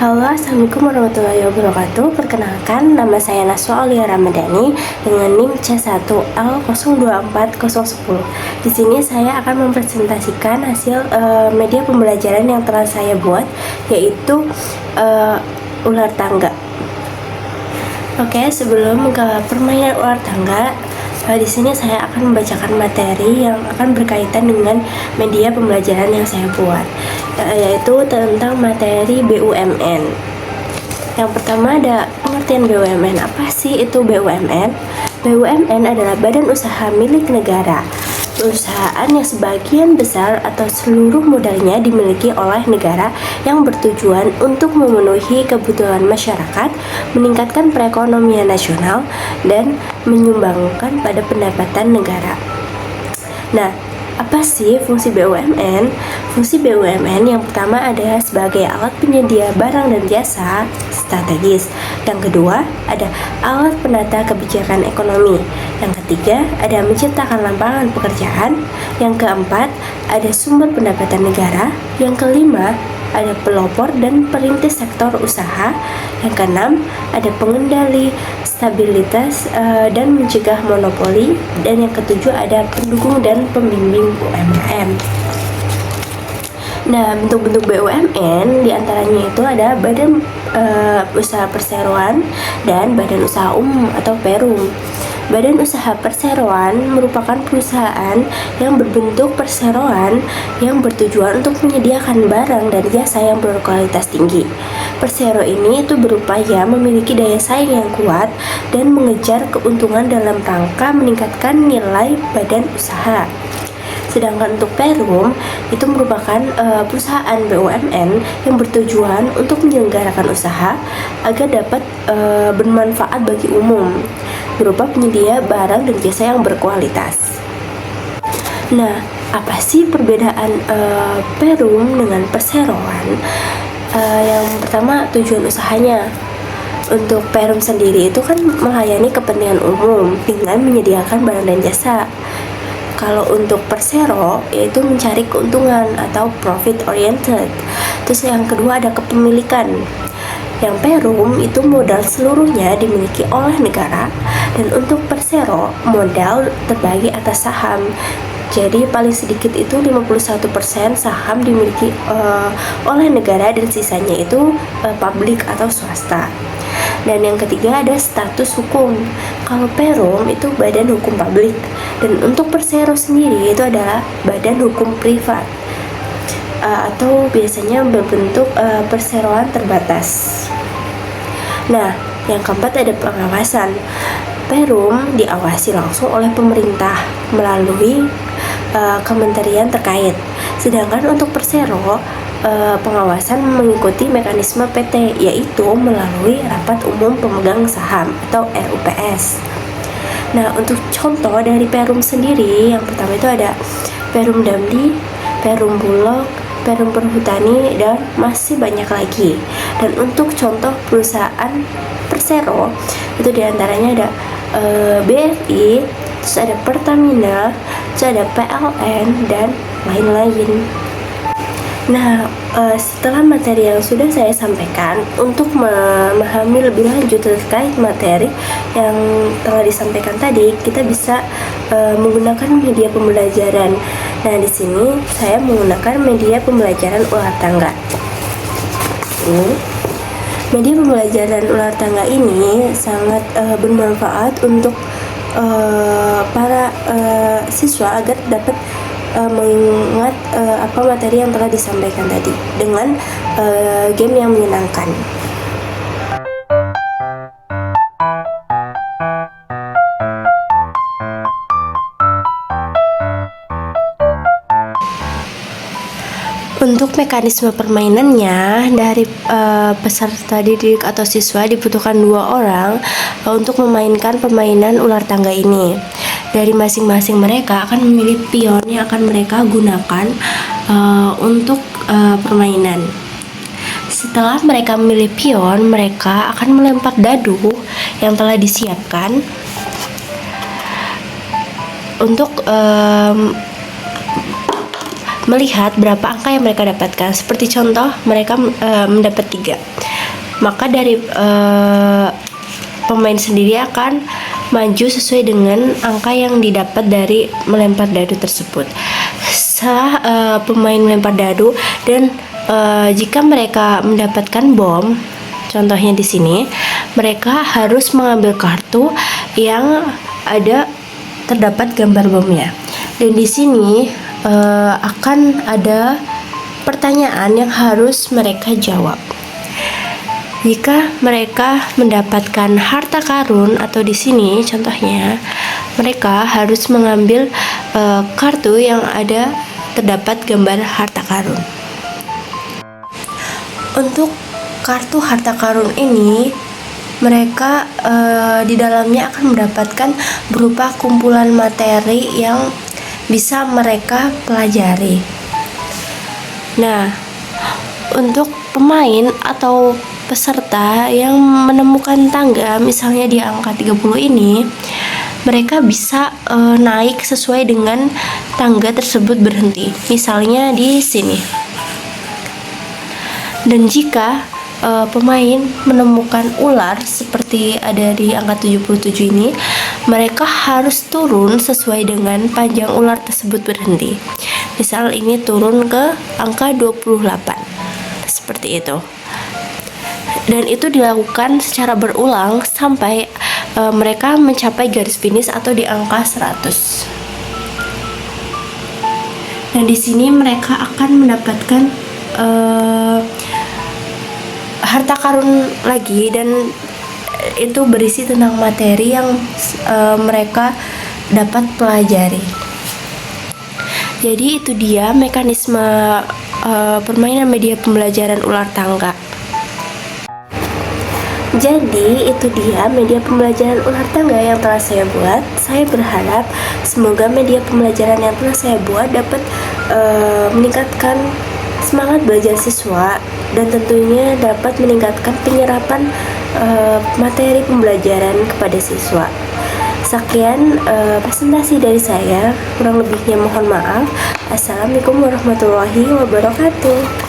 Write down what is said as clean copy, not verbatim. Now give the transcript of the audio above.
Halo, assalamualaikum warahmatullahi wabarakatuh. Perkenalkan, nama saya Naswa Aulia Ramadhani dengan NIM C1L024010. Di sini saya akan mempresentasikan hasil media pembelajaran yang telah saya buat, yaitu ular tangga. Oke, sebelum ke permainan ular tangga, di sini saya akan membacakan materi yang akan berkaitan dengan media pembelajaran yang saya buat, yaitu tentang materi BUMN. Yang pertama ada pengertian BUMN. Apa sih itu BUMN? BUMN adalah badan usaha milik negara, perusahaan yang sebagian besar atau seluruh modalnya dimiliki oleh negara yang bertujuan untuk memenuhi kebutuhan masyarakat, meningkatkan perekonomian nasional, dan menyumbangkan pada pendapatan negara. Nah, apa sih fungsi BUMN? Fungsi BUMN yang pertama adalah sebagai alat penyedia barang dan jasa strategis. Yang kedua, ada alat penata kebijakan ekonomi. Yang ketiga, ada menciptakan lapangan pekerjaan. Yang keempat, ada sumber pendapatan negara. Yang kelima, ada pelopor dan perintis sektor usaha. Yang keenam, ada pengendali stabilitas dan mencegah monopoli. Dan yang ketujuh, ada pendukung dan pembimbing UMKM. Nah, bentuk-bentuk BUMN diantaranya itu ada Badan Usaha Perseroan dan Badan Usaha Umum atau Perum. Badan Usaha Perseroan merupakan perusahaan yang berbentuk perseroan yang bertujuan untuk menyediakan barang dan jasa yang berkualitas tinggi. Persero ini itu berupaya memiliki daya saing yang kuat dan mengejar keuntungan dalam rangka meningkatkan nilai badan usaha. Sedangkan untuk Perum itu merupakan perusahaan BUMN yang bertujuan untuk menyelenggarakan usaha agar dapat bermanfaat bagi umum berupa penyedia barang dan jasa yang berkualitas. Nah, apa sih perbedaan Perum dengan perseroan? Yang pertama, tujuan usahanya. Untuk Perum sendiri itu kan melayani kepentingan umum dengan menyediakan barang dan jasa. Kalau untuk persero, yaitu mencari keuntungan atau profit oriented. Terus yang kedua ada kepemilikan. Yang Perum itu modal seluruhnya dimiliki oleh negara, dan untuk persero modal terbagi atas saham. Jadi paling sedikit itu 51% saham dimiliki oleh negara dan sisanya itu publik atau swasta. Dan yang ketiga ada status hukum. Kalau Perum itu badan hukum publik, dan untuk persero sendiri itu adalah badan hukum privat atau biasanya berbentuk perseroan terbatas. Nah, yang keempat ada pengawasan. Perum diawasi langsung oleh pemerintah melalui kementerian terkait. Sedangkan untuk persero, pengawasan mengikuti mekanisme PT, yaitu melalui Rapat Umum Pemegang Saham atau RUPS. Nah, untuk contoh dari Perum sendiri, yang pertama itu ada Perum Damri, Perum Bulog, Perum Perhutani, dan masih banyak lagi. Dan untuk contoh perusahaan persero itu diantaranya ada BRI, terus ada Pertamina, terus ada PLN, dan lain-lain. Nah, setelah materi yang sudah saya sampaikan, untuk memahami lebih lanjut terkait materi yang telah disampaikan tadi, kita bisa menggunakan media pembelajaran. Nah, di sini saya menggunakan media pembelajaran ular tangga. Media pembelajaran ular tangga ini sangat bermanfaat untuk para siswa agar dapat mengingat apa materi yang telah disampaikan tadi dengan game yang menyenangkan. Untuk mekanisme permainannya, dari peserta didik atau siswa dibutuhkan 2 orang untuk memainkan permainan ular tangga ini. Dari masing-masing mereka akan memilih pion yang akan mereka gunakan untuk permainan. Setelah mereka memilih pion, mereka akan melempar dadu yang telah disiapkan untuk melihat berapa angka yang mereka dapatkan. Seperti contoh, mereka mendapat 3. maka dari pemain sendiri akan maju sesuai dengan angka yang didapat dari melempar dadu tersebut. Setelah pemain melempar dadu dan jika mereka mendapatkan bom, contohnya di sini, mereka harus mengambil kartu yang terdapat gambar bomnya. Dan di sini akan ada pertanyaan yang harus mereka jawab. Jika mereka mendapatkan harta karun, atau di sini contohnya mereka harus mengambil kartu yang terdapat gambar harta karun. Untuk kartu harta karun ini, mereka di dalamnya akan mendapatkan berupa kumpulan materi yang bisa mereka pelajari. Nah, untuk pemain atau peserta yang menemukan tangga misalnya di angka 30 ini, mereka bisa naik sesuai dengan tangga tersebut berhenti, misalnya di sini. Dan jika pemain menemukan ular seperti ada di angka 77 ini, mereka harus turun sesuai dengan panjang ular tersebut berhenti. Misal ini turun ke angka 28, seperti itu. Dan itu dilakukan secara berulang sampai mereka mencapai garis finish atau di angka 100. Dan di sini mereka akan mendapatkan harta karun lagi, dan itu berisi tentang materi yang mereka dapat pelajari. Jadi itu dia mekanisme permainan media pembelajaran ular tangga. Jadi itu dia media pembelajaran ular tangga yang telah saya buat. Saya berharap semoga media pembelajaran yang telah saya buat dapat meningkatkan semangat belajar siswa, dan tentunya dapat meningkatkan penyerapan materi pembelajaran kepada siswa. Sekian presentasi dari saya, kurang lebihnya mohon maaf. Assalamualaikum warahmatullahi wabarakatuh.